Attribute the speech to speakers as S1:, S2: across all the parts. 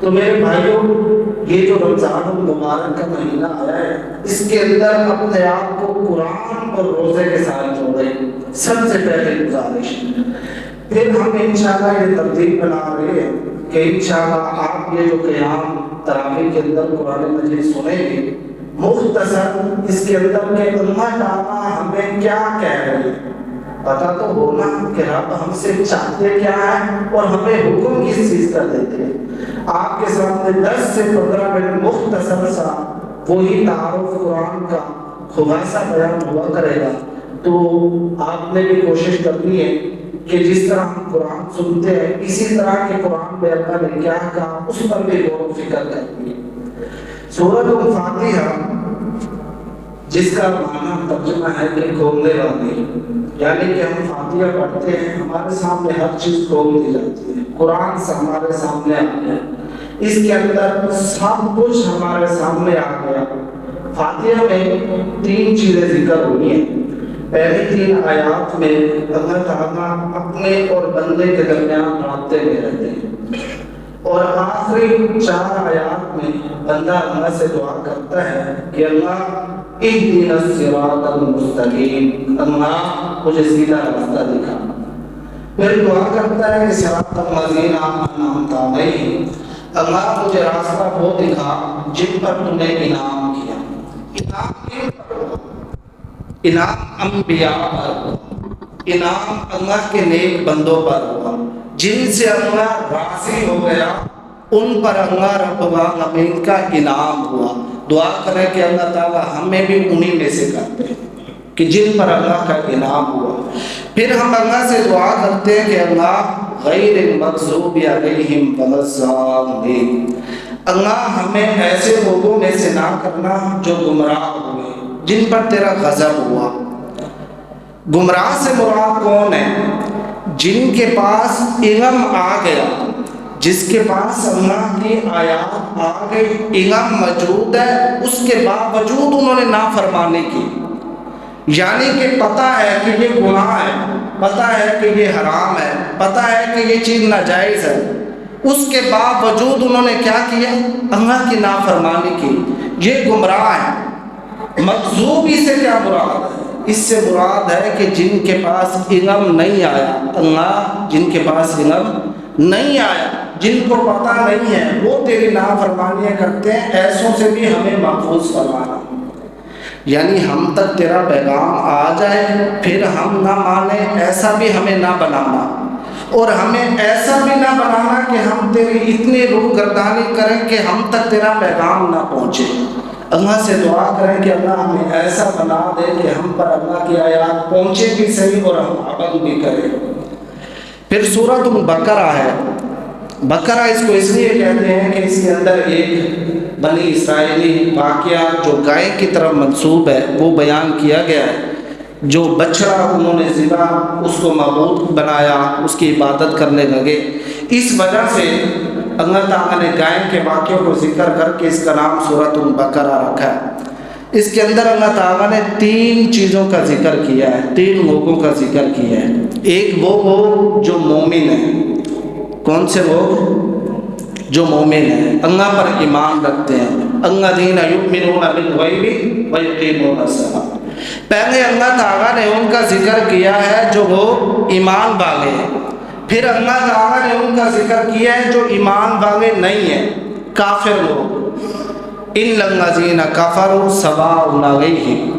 S1: تو میرے بھائیوں، یہ جو رمضان المبارک کا مہینہ آیا ہے، اس کے اندر اپنے آپ کو قرآن اور روزے کے ساتھ جوڑیں، سب سے پہلے گزارش۔ پھر ہم انشاءاللہ یہ ترتیب بنا رہے ہیں کہ انشاءاللہ آپ یہ جو قیام تراویح کے اندر قرآن مجید سنیں گے، مختصر اس کے اندر کہ اللہ تعالیٰ ہمیں کیا کہہ رہے ہیں، پتہ تو ہونا کہ رب ہم سے چاہتے کیا ہے اور ہمیں حکم کس چیز کا دیتے ہیں۔ آپ کے سامنے 10 سے 15 منٹ مختصر سا وہی تعارف قرآن کا خلاصہ بیان ہوا کرے گا، تو آپ نے بھی کوشش کرنی ہے کہ جس طرح ہم قرآن سنتے ہیں اسی طرح کے قرآن میں اللہ نے کیا کہا اس پر بھی غور و فکر کرنی ہے۔ سورۃ الفاتحہ، جس کا معنی ترجمہ ہے کہ کھولنے والی، یعنی کہ ہم فاتحہ پڑھتے ہیں، ہمارے سامنے ہر چیز کھول دی جاتی ہے، قرآن سے ہمارے سامنے آ گیا، اس کے اندر سب کچھ ہمارے سامنے آ گیا۔ فاتحہ میں 3 چیزیں ذکر ہوئی ہیں۔ پہلی 3 آیات میں اللہ تعالیٰ اپنے اور بندے کے درمیان رابطے میں رہتے ہیں، اور آخری 4 آیات میں بندہ اللہ سے دعا کرتا ہے کہ اللہ اہدنا الصراط المستقیم، اللہ مجھے سیدھا راستہ دکھا۔ پھر دعا کرتا ہے کہ صراط الذین انعمت علیہم، اللہ مجھے راستہ وہ دکھا جن پر تو نے انعام کیا۔ انعام کن پر ہوا؟ انعام انبیاء پر ہوا، انعام اللہ کے نیک بندوں پر ہوا، جن سے اللہ راضی ہو گیا، ان پر اللہ رب العالمین کا انعام ہوا۔ دعا کریں کہ اللہ تعالیٰ ہمیں بھی انہی میں سے کرتے ہیں کہ جن پر اللہ کا انعام ہوا۔ پھر ہم اللہ سے دعا کرتے ہیں کہ اللہ غیر المغضوب علیہم ولا الضالین، اللہ ہمیں ایسے لوگوں میں سے نہ کرنا جو گمراہ ہوئے، جن پر تیرا غضب ہوا۔ گمراہ سے مراد کون ہے؟ جن کے پاس علم آ گیا، جس کے پاس اللہ کی آیات آ گئی، علم موجود ہے، اس کے باوجود انہوں نے نافرمانی کی، یعنی کہ پتہ ہے کہ یہ گناہ ہے، پتہ ہے کہ یہ حرام ہے، پتہ ہے کہ یہ چیز ناجائز ہے، اس کے باوجود انہوں نے کیا کیا؟ اللہ کی نافرمانی کی، یہ گمراہ ہے۔ مغضوبی سے کیا مراد ہے؟ اس سے مراد ہے کہ جن کے پاس علم نہیں آیا، اللہ جن کے پاس علم نہیں آیا، جن کو پتہ نہیں ہے، وہ تیری نافرمانیاں کرتے ہیں، ایسوں سے بھی ہمیں محفوظ فرمانا۔ یعنی ہم تک تیرا پیغام آ جائے پھر ہم نہ مانیں، ایسا بھی ہمیں نہ بنانا، اور ہمیں ایسا بھی نہ بنانا کہ ہم تیری اتنی روح گردانی کریں کہ ہم تک تیرا پیغام نہ پہنچے۔ اللہ سے دعا کریں کہ اللہ ہمیں ایسا بنا دے کہ ہم پر اللہ کی آیات پہنچے بھی صحیح اور ہم عمل بھی کریں۔ پھر سورۃ البقرہ ہے۔ بقرہ اس کو اس لیے کہتے ہیں کہ اس کے اندر ایک بنی اسرائیلی واقعہ جو گائے کی طرف منسوب ہے وہ بیان کیا گیا ہے۔ جو بچڑا انہوں نے ذبح، اس کو معبود بنایا، اس کی عبادت کرنے لگے، اس وجہ سے اللہ تعالیٰ نے گائے کے واقعوں کو ذکر کر کے اس کا نام سورۃ البقرہ رکھا ہے۔ اس کے اندر اللہ تعالیٰ نے 3 چیزوں کا ذکر کیا ہے، 3 لوگوں کا ذکر کیا ہے۔ ایک وہ لوگ جو مومن ہیں۔ کون سے لوگ؟ جو مومن ہیں، اللہ پر ایمان رکھتے ہیں۔ الذین یؤمنون بالغیب ویقیمون الصلاۃ۔ پہلے اللہ تعالیٰ نے ان کا ذکر کیا ہے جو لوگ ایمان والے ہیں، پھر اللہ تعالیٰ نے ان کا ذکر کیا ہے جو ایمان والے نہیں ہیں، کافر لوگ۔ ان الذین کفروا سواء علیہم۔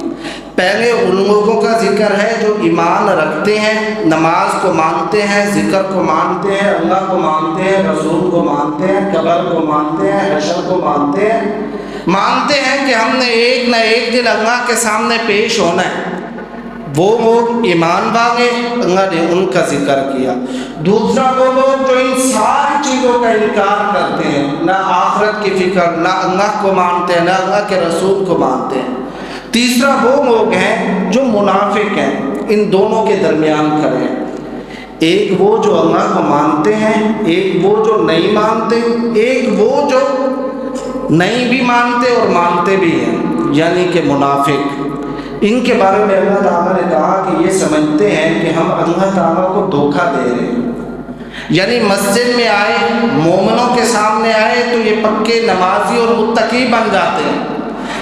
S1: پہلے ان لوگوں کا ذکر ہے جو ایمان رکھتے ہیں، نماز کو مانتے ہیں، ذکر کو مانتے ہیں، اللہ کو مانتے ہیں، رسول کو مانتے ہیں، قبر کو مانتے ہیں، حشر کو مانتے ہیں کہ ہم نے ایک نہ ایک دن اللہ کے سامنے پیش ہونا ہے۔ وہ لوگ ایمان والے، اللہ نے ان کا ذکر کیا۔ دوسرا وہ لوگ جو ان ساری چیزوں کا انکار کرتے ہیں، نہ آخرت کی فکر، نہ اللہ کو مانتے ہیں، نہ اللہ کے رسول کو مانتے ہیں۔ تیسرا وہ لوگ ہیں جو منافق ہیں، ان دونوں کے درمیان کھڑے ہیں۔ ایک وہ جو اللہ کو مانتے ہیں، ایک وہ جو نہیں مانتے، ایک وہ جو نہیں بھی مانتے اور مانتے بھی ہیں، یعنی کہ منافق۔ ان کے بارے میں اللہ تعالیٰ نے کہا کہ یہ سمجھتے ہیں کہ ہم اللہ تعالیٰ کو دھوکہ دے رہے ہیں، یعنی مسجد میں آئے، مومنوں کے سامنے آئے تو یہ پکے نمازی اور متقی بن جاتے ہیں۔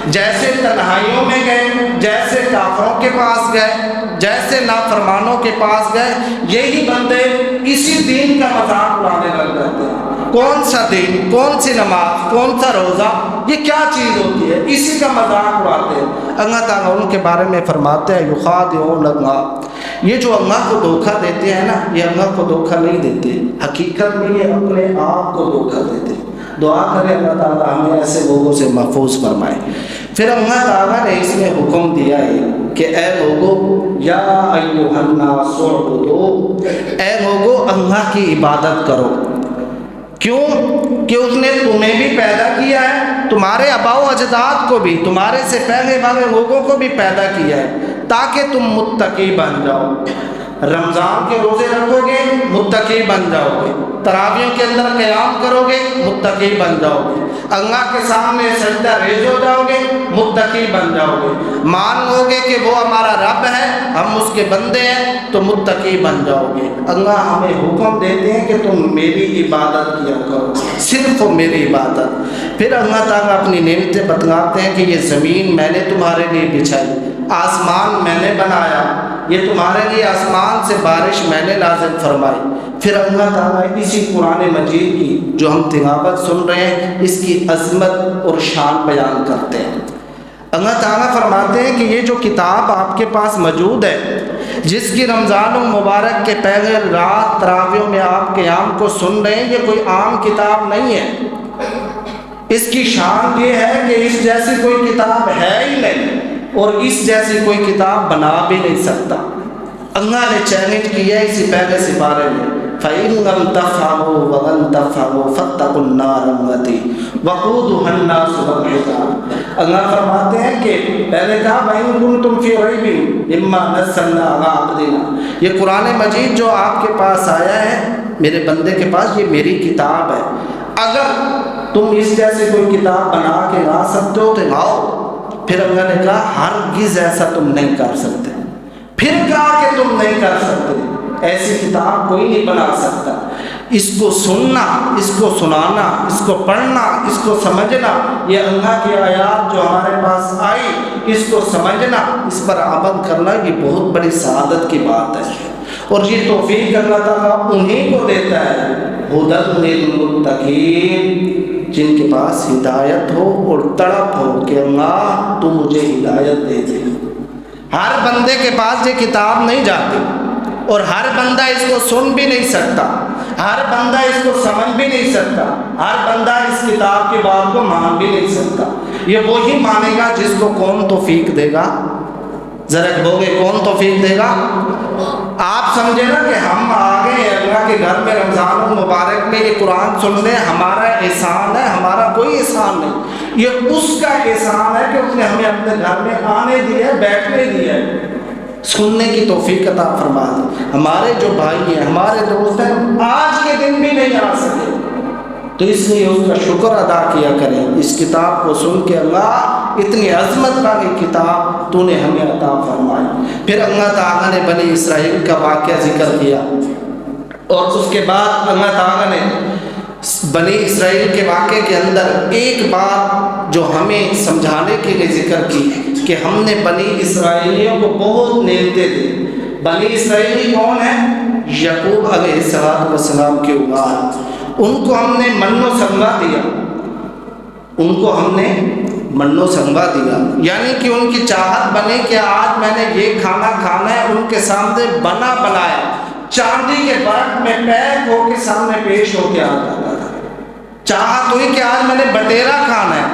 S1: جیسے تنہائیوں میں گئے، جیسے کافروں کے پاس گئے، جیسے نافرمانوں کے پاس گئے، یہی بندے اسی دین کا مذاق اڑانے لگ جاتے ہیں۔ کون سا دین، کون سی نماز، کون سا روزہ، یہ کیا چیز ہوتی ہے، اسی کا مذاق اڑاتے ہیں۔ اللہ تعالیٰ ان کے بارے میں فرماتے ہیں یخادعون اللہ، یہ جو اللہ کو دھوکہ دیتے ہیں نا، یہ اللہ کو دھوکہ نہیں دیتے، حقیقت میں یہ اپنے آپ کو دھوکہ دیتے ہیں۔ دعا کریں اللہ تعالیٰ ہمیں ایسے لوگوں سے محفوظ فرمائے۔ پھر اللہ تعالیٰ نے اس میں حکم دیا ہے کہ اے لوگو، یا ایھا الناس اعبدوا، اے لوگو اللہ کی عبادت کرو۔ کیوں؟ کہ اس نے تمہیں بھی پیدا کیا ہے، تمہارے آباء و اجداد کو بھی، تمہارے سے پہلے والے لوگوں کو بھی پیدا کیا ہے تاکہ تم متقی بن جاؤ۔ رمضان کے روزے رکھو گے، متقی بن جاؤ گے۔ تراویح کے اندر قیام کرو گے، متقی بن جاؤ گے۔ اللہ کے سامنے سجدہ ریز ہو جاؤ گے، متقی بن جاؤ گے۔ مان لو گے کہ وہ ہمارا رب ہے، ہم اس کے بندے ہیں، تو متقی بن جاؤ گے۔ اللہ ہمیں حکم دیتے ہیں کہ تم میری عبادت کیا کرو، صرف میری عبادت۔ پھر اللہ تعالیٰ اپنی نعمتیں بتلاتے ہیں کہ یہ زمین میں نے تمہارے لیے بچھائی، آسمان میں نے بنایا، یہ تمہارے لیے آسمان سے بارش میں نے نازل فرمائی۔ پھر اللہ تعالیٰ اسی قرآن مجید کی جو ہم تلاوت سن رہے ہیں، اس کی عظمت اور شان بیان کرتے ہیں۔ اللہ تعالیٰ فرماتے ہیں کہ یہ جو کتاب آپ کے پاس موجود ہے، جس کی رمضان المبارک کے پہلے رات تراویح میں آپ قیام کو سن رہے ہیں، یہ کوئی عام کتاب نہیں ہے۔ اس کی شان یہ ہے کہ اس جیسی کوئی کتاب ہے ہی نہیں، اور اس جیسی کوئی کتاب بنا بھی نہیں سکتا۔ اللہ نے چیلنج کیا ہے اسی پہلے سپارے میں، فَإِن لَمْ تَفْعَلُوا وَلَن تَفْعَلُوا فَاتَّقُوا النَّارَ الَّتِي وَقُودُهَا النَّاسُ وَالْحِجَارَةُ۔ اللہ فرماتے ہیں کہ پہلے کہا وَإِن كُنتُمْ فِي رَيْبٍ مِّمَّا نَزَّلْنَا عَلَىٰ عَبْدِنَا، یہ قرآن مجید جو آپ کے پاس آیا ہے، میرے بندے کے پاس، یہ میری کتاب ہے۔ اگر تم اس جیسی کوئی کتاب بنا کے لا سکتے ہو تو لاؤ۔ پھر اللہ نے کہا ہرگز ایسا تم نہیں کر سکتے۔ پھر کہا کہ تم نہیں کر سکتے، ایسی کتاب کوئی نہیں بنا سکتا۔ اس کو سننا، اس کو سنانا، اس کو پڑھنا، اس کو سمجھنا، یہ اللہ کی آیات جو ہمارے پاس آئی، اس کو سمجھنا، اس پر عمل کرنا، یہ بہت بڑی سعادت کی بات ہے۔ اور یہ توفیق اللہ تعالیٰ انہیں کو دیتا ہے، ھدی للمتقین، جن کے پاس ہدایت ہو اور تڑپ ہو کہ اللہ تو مجھے ہدایت دے دے۔ ہر بندے کے پاس یہ کتاب نہیں جاتی، اور ہر بندہ اس کو سن بھی نہیں سکتا، ہر بندہ اس کو سمجھ بھی نہیں سکتا، ہر بندہ اس کتاب کی بات کو مان بھی نہیں سکتا۔ یہ وہی مانے گا جس کو کون توفیق دے گا؟ ذرا بولے کون توفیق دے گا؟ آپ سمجھے نا کہ ہم آگے اللہ کے گھر میں رمضان المبارک میں یہ قرآن سن لیں، ہمارا احسان ہے، ہمارا کوئی احسان نہیں، یہ اس کا احسان ہے کہ اس نے ہمیں اپنے گھر میں آنے دیا ہے، بیٹھنے دیا ہے، سننے کی توفیق عطا فرما دی۔ ہمارے جو بھائی ہیں، ہمارے دوست ہیں، آج کے دن بھی نہیں آ سکے، تو اس لیے اس کا شکر ادا کیا کریں۔ اس کتاب کو سن کے اللہ اتنی عظمت والی کتاب تو نے ہمیں عطا فرمائی۔ پھر اللہ تعالیٰ نے بنی اسرائیل کا واقعہ ذکر کیا، اور اس کے بعد اللہ تعالیٰ نے بنی اسرائیل کے واقعے کے اندر ایک بات جو ہمیں سمجھانے کے لیے ذکر کی کہ ہم نے بنی اسرائیلیوں کو بہت نعمتیں دی۔ بنی اسرائیلی کون ہیں؟ یعقوب علیہ السلام کے اولاد۔ ان کو ہم نے من و سلوہ دیا، ان کو ہم نے من و سلوہ دیا، یعنی کہ ان کی چاہت بنے کہ آج میں نے یہ کھانا کھانا ہے، ان کے سامنے بنا بنایا چاندی کے برق میں پیک ہو کے سامنے پیش ہو کے آ جاتا تھا۔ چاہت ہوئی کہ آج میں نے بٹیرا کھانا ہے،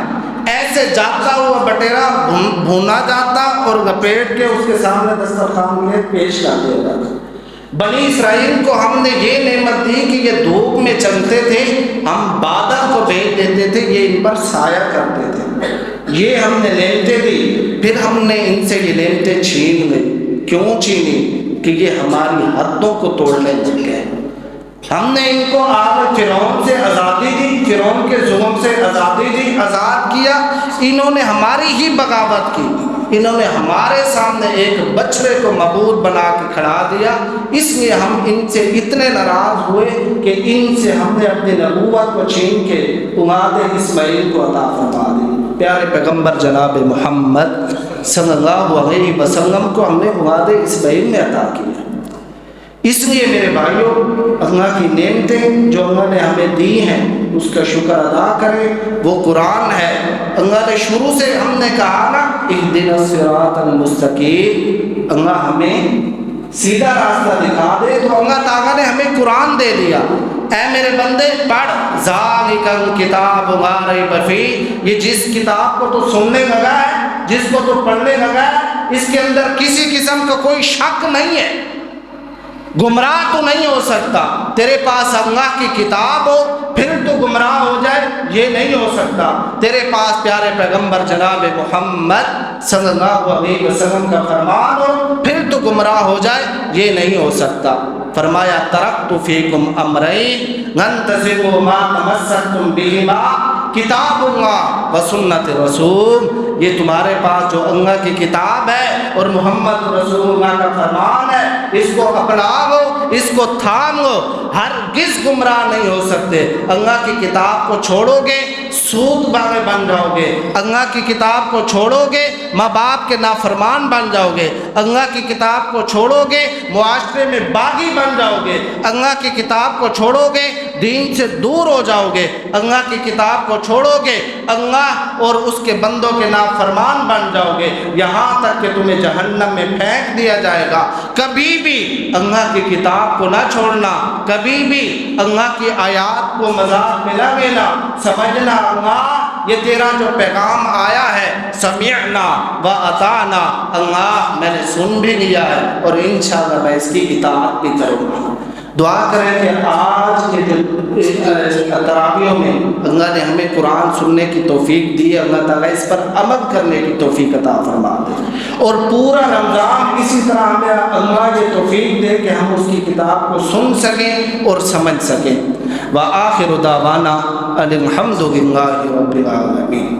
S1: ایسے جاتا ہوا بٹیرا بھونا جاتا اور لپیٹ کے اس کے سامنے دسترخوان کے پیش کر دیا جاتا۔ بنی اسرائیل کو ہم نے یہ نعمت دی کہ یہ دھوپ میں چلتے تھے، ہم بادل کو بھیج دیتے تھے، یہ ان پر سایہ کرتے تھے، یہ ہم نے نعمتیں دی۔ پھر ہم نے ان سے یہ نعمتیں چھین لی۔ کیوں چھینی؟ کہ یہ ہماری حدوں کو توڑنے لگ گئے۔ ہم نے ان کو آج فرعون سے آزادی دی، فرعون کے ظلم سے آزادی دی، آزاد کیا، انہوں نے ہماری ہی بغاوت کی۔ انہوں نے ہمارے سامنے ایک بچڑے کو معبود بنا کے کھڑا دیا، اس لیے ہم ان سے اتنے ناراض ہوئے کہ ان سے ہم نے اپنی نبوت کو چھین کے اولاد اسماعیل کو عطا فرما دی۔ پیارے پیغمبر جناب محمد صلی اللہ علیہ وسلم کو ہم نے اولاد اسماعیل میں عطا کیا۔ اس لیے میرے بھائیوں، اللہ کی نعمتیں جو اللہ نے ہمیں دی ہیں اس کا شکر ادا کریں۔ وہ قرآن ہے، اللہ نے شروع سے ہم نے کہا نا اہدنا الصراط المستقیم، اللہ ہمیں سیدھا راستہ دکھا دے، تو اللہ تعالیٰ نے ہمیں قرآن دے دیا۔ اے میرے بندے پڑھ، ذالک الکتاب لا ریب فیہ، یہ جس کتاب کو تو سننے لگا ہے، جس کو تو پڑھنے لگا ہے، اس کے اندر کسی قسم کا کوئی شک نہیں ہے، گمراہ تو نہیں ہو سکتا۔ تیرے پاس اللہ کی کتاب ہو پھر تو گمراہ ہو جائے، یہ نہیں ہو سکتا۔ تیرے پاس پیارے پیغمبر جناب محمد صلی اللہ علیہ وسلم کا فرمان ہو پھر تو گمراہ ہو جائے، یہ نہیں ہو سکتا۔ فرمایا ترکت فیکم امرین لن تضلوا ما تمسکتم بہما کتاب اللہ و سنت رسول، یہ تمہارے پاس جو اللہ کی کتاب ہے اور محمد رسول اللہ کا فرمان ہے، اس کو اپناؤ، اس کو تھامو، ہرگز گمراہ نہیں ہو سکتے۔ اللہ کی کتاب کو چھوڑو گے سود باغے بن جاؤ گے، اللہ کی کتاب کو چھوڑو گے ماں باپ کے نافرمان بن جاؤ گے، اللہ کی کتاب کو چھوڑو گے معاشرے میں باغی بن جاؤ گے، اللہ کی کتاب کو چھوڑو گے دین سے دور ہو جاؤ گے، اللہ کی کتاب کو چھوڑو گے اللہ اور اس کے بندوں کے نافرمان بن جاؤ گے، یہاں تک کہ تمہیں جہنم میں پھینک دیا جائے گا۔ کبھی بھی اللہ کی کتاب کو نہ چھوڑنا، کبھی بھی اللہ کی آیات کو مذاق میں نہ لینا، سمجھنا اللہ یہ تیرا جو پیغام آیا ہے سمعنا و اطعنا، اللہ میں نے سن بھی لیا ہے اور انشاءاللہ میں اس کی اطاعت بھی کروں گا۔ دعا کریں کہ آج کے تراویحوں میں اللہ نے ہمیں قرآن سننے کی توفیق دی ہے، اللہ تعالیٰ اس پر عمل کرنے کی توفیق عطا فرما دے، اور پورا رمضان اسی طرح ہمیں اللہ یہ توفیق دے کہ ہم اس کی کتاب کو سن سکیں اور سمجھ سکیں۔ وآخر دعوانا الحمد للہ رب العالمین۔